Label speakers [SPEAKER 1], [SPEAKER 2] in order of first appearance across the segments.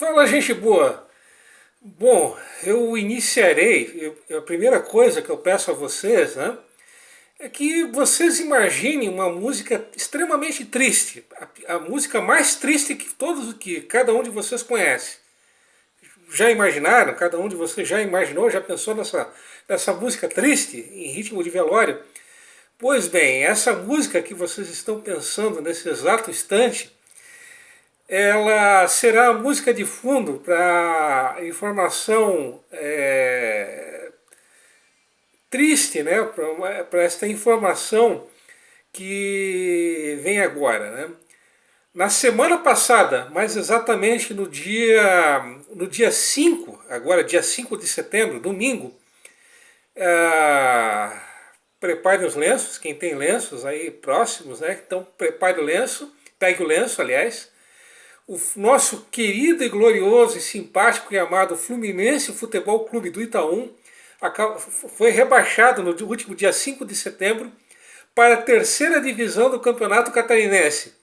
[SPEAKER 1] Fala, gente boa! Bom, eu iniciarei. A primeira coisa que eu peço a vocês, né, é que vocês imaginem uma música extremamente triste, a música mais triste que cada um de vocês conhece. Já imaginaram? Cada um de vocês já imaginou? Já pensou nessa música triste em ritmo de velório? Pois bem, essa música que vocês estão pensando nesse exato instante, ela será a música de fundo para informação triste, né? Para esta informação que vem agora, né? Na semana passada, mais exatamente no dia 5, agora dia 5 de setembro, domingo, prepare os lenços, quem tem lenços aí próximos, né? Então prepare o lenço, pegue o lenço, aliás. O nosso querido e glorioso e simpático e amado Fluminense Futebol Clube do Itaú foi rebaixado no último dia 5 de setembro para a terceira divisão do Campeonato Catarinense,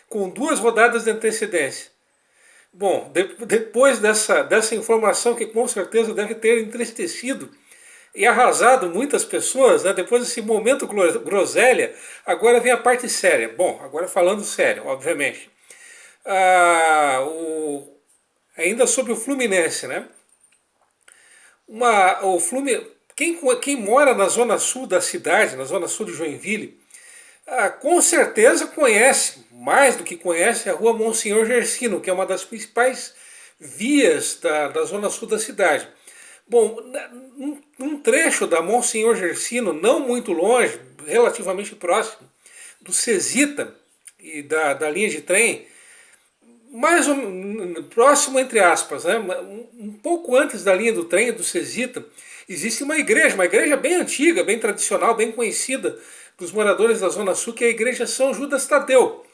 [SPEAKER 1] com 2 rodadas de antecedência. Bom, depois dessa informação que com certeza deve ter entristecido e arrasado muitas pessoas, né? Depois desse momento groselha, agora vem a parte séria. Bom, agora falando sério, obviamente. Ainda sobre o Fluminense, né? Quem mora na zona sul da cidade, na zona sul de Joinville, com certeza conhece, mais do que conhece, a rua Monsenhor Gersino, que é uma das principais vias da zona sul da cidade. Bom, num trecho da Monsenhor Gersino, não muito longe, relativamente próximo, do Cesita e da linha de trem, mais próximo entre aspas, né? Um pouco antes da linha do trem do Cesita, existe uma igreja bem antiga, bem tradicional, bem conhecida dos moradores da Zona Sul, que é a igreja São Judas Tadeu.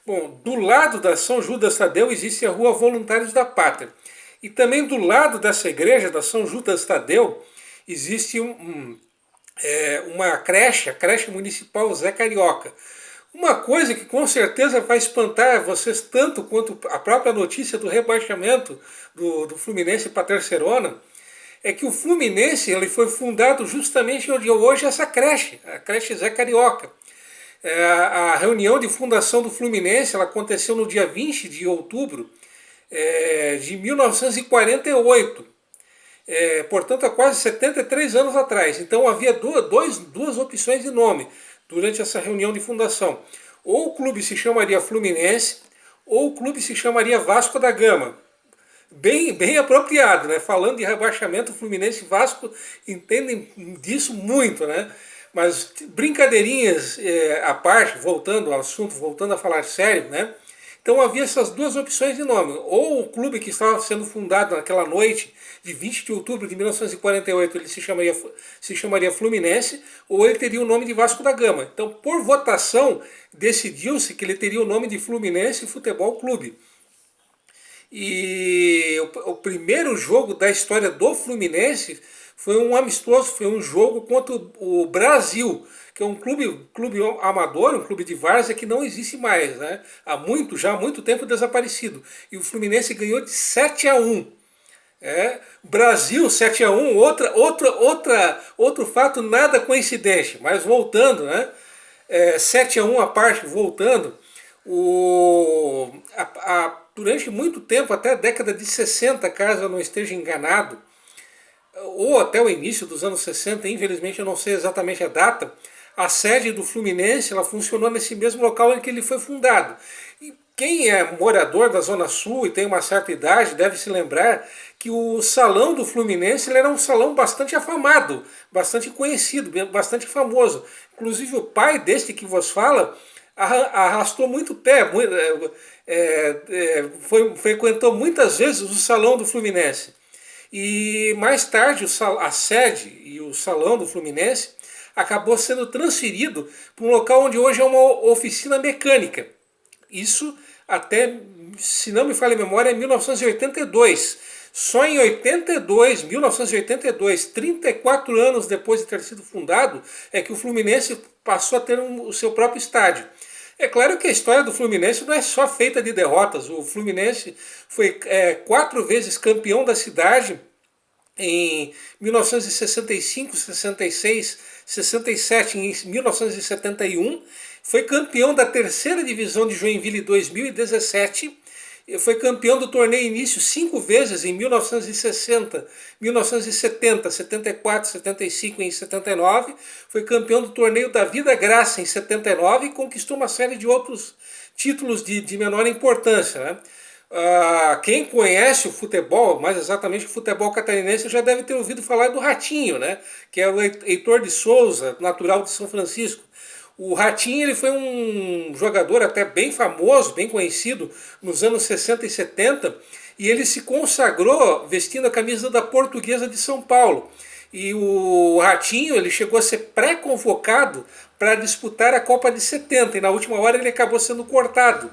[SPEAKER 1] Bom, do lado da São Judas Tadeu existe a rua Voluntários da Pátria. E também do lado dessa igreja, da São Judas Tadeu, existe uma creche, a creche municipal Zé Carioca. Uma coisa que com certeza vai espantar vocês tanto quanto a própria notícia do rebaixamento do Fluminense para a Terceirona, é que o Fluminense ele foi fundado justamente onde hoje é essa creche, a creche Zé Carioca. A reunião de fundação do Fluminense ela aconteceu no dia 20 de outubro de 1948. Portanto, há quase 73 anos atrás. Então havia duas opções de nome durante essa reunião de fundação. Ou o clube se chamaria Fluminense, ou o clube se chamaria Vasco da Gama. Bem apropriado, né? Falando de rebaixamento, Fluminense e Vasco entendem disso muito, né? Mas brincadeirinhas à parte, voltando ao assunto, voltando a falar sério, né? Então havia essas duas opções de nome. Ou o clube que estava sendo fundado naquela noite de 20 de outubro de 1948, ele se chamaria Fluminense, ou ele teria o nome de Vasco da Gama. Então, por votação, decidiu-se que ele teria o nome de Fluminense Futebol Clube. E o primeiro jogo da história do Fluminense foi um amistoso, foi um jogo contra o Brasil, que é um clube amador, um clube de várzea que não existe mais, né? Já há muito tempo desaparecido. E o Fluminense ganhou de 7-1. Brasil 7-1, outro fato nada coincidente, mas voltando, né? 7-1 à parte, voltando, durante muito tempo, até a década de 60, caso eu não esteja enganado, ou até o início dos anos 60, infelizmente eu não sei exatamente a data, a sede do Fluminense ela funcionou nesse mesmo local em que ele foi fundado. E quem é morador da Zona Sul e tem uma certa idade deve se lembrar que o salão do Fluminense ele era um salão bastante afamado, bastante conhecido, bastante famoso. Inclusive o pai deste que vos fala arrastou muito pé, frequentou muitas vezes o salão do Fluminense. E mais tarde a sede e o salão do Fluminense acabou sendo transferido para um local onde hoje é uma oficina mecânica. Isso até, se não me falha a memória, é 1982. Só em 1982, 34 anos depois de ter sido fundado, é que o Fluminense passou a ter o seu próprio estádio. É claro que a história do Fluminense não é só feita de derrotas. O Fluminense foi 4 vezes campeão da cidade em 1965, 66, 67, em 1971. Foi campeão da terceira divisão de Joinville em 2017. Foi campeão do torneio início 5 vezes em 1960, 1970, 74, 75 e em 79. Foi campeão do torneio da Vida Graça em 79 e conquistou uma série de outros títulos de menor importância, né? Quem conhece o futebol, mais exatamente o futebol catarinense, já deve ter ouvido falar do Ratinho, né? Que é o Heitor de Souza, natural de São Francisco. O Ratinho ele foi um jogador até bem famoso, bem conhecido nos anos 60 e 70, e ele se consagrou vestindo a camisa da Portuguesa de São Paulo. E o Ratinho ele chegou a ser pré-convocado para disputar a Copa de 70, e na última hora ele acabou sendo cortado.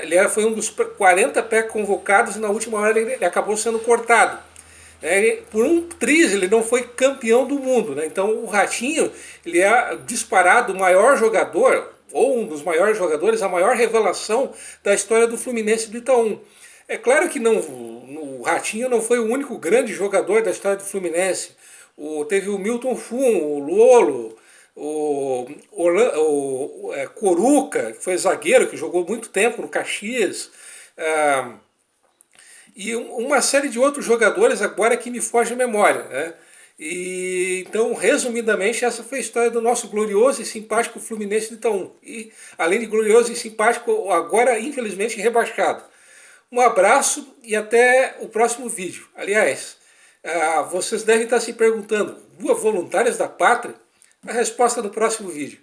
[SPEAKER 1] Ele foi um dos 40 pré-convocados e na última hora ele acabou sendo cortado. Por um triz ele não foi campeão do mundo, né? Então o Ratinho ele é disparado o maior jogador, ou um dos maiores jogadores, a maior revelação da história do Fluminense do Itaú. É claro que não, o Ratinho não foi o único grande jogador da história do Fluminense. Teve o Milton Fun, o Lolo, o Coruca, que foi zagueiro, que jogou muito tempo no Caxias. E uma série de outros jogadores agora que me foge a memória, né? Então, resumidamente, essa foi a história do nosso glorioso e simpático Fluminense de Itaú. E, além de glorioso e simpático, agora, infelizmente, rebaixado. Um abraço e até o próximo vídeo. Aliás, vocês devem estar se perguntando, voluntários da pátria? A resposta no próximo vídeo.